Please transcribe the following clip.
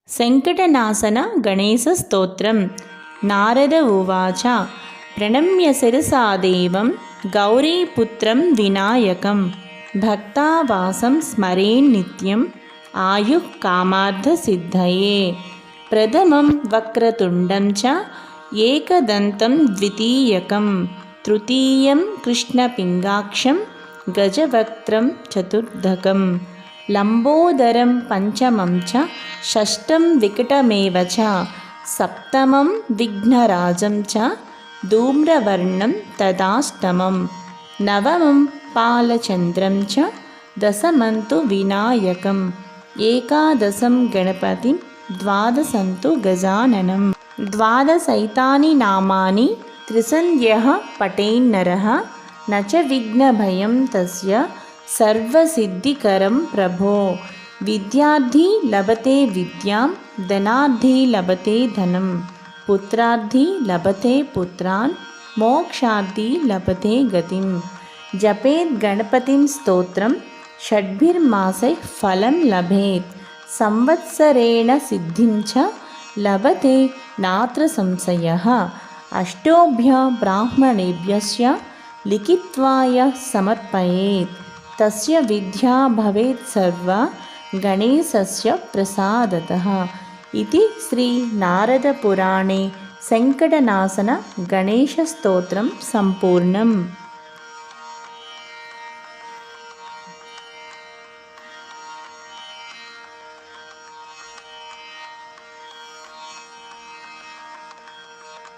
संकटनाशन गणेशस्तोत्रं। नारद उवाच प्रणम्य शिरसा देवं गौरीपुत्रं विनायकं भक्तावासं स्मरेन्नित्यम् आयुः कामार्थसिद्धये। प्रथमं वक्रतुण्डं च एकदन्तं द्वितीयकं तृतीयं कृष्णपिङ्गाक्षं गजवक्त्रं चतुर्धकं लम्बोदरं पंचमं च षष्ठं विकटमेव च सप्तमं विघ्नराजं च धूम्रवर्णं तदाष्टमं नवमं बालचन्द्रं च दशमं तु विनायकम् एकादशं गणपतिं द्वादशं तु गजाननं। द्वादशैतानि नामानि त्रिसन्ध्यः पठेन्नरः न च विघ्नभयं तस्य सर्वसिद्धिकरं प्रभो। विद्यार्थी लभते विद्यां धनार्थी लभते धनं पुत्रार्थी लभते पुत्रान् मोक्षार्थी लभते गतिं। जपेत् गणपतिं स्तोत्रं षड्भिर्मासैः फलं लभेत् संवत्सरेण सिद्धिं च लभते नात्र संशयः। अष्टोभ्य ब्राह्मणेभ्यस्य लिखित्वा यः समर्पयेत् तस्य विद्या भवेत् सर्वा गणेशस्य प्रसादतः। इति श्री नारदपुराणे संकटनाशन गणेशस्तोत्रं सम्पूर्णम्।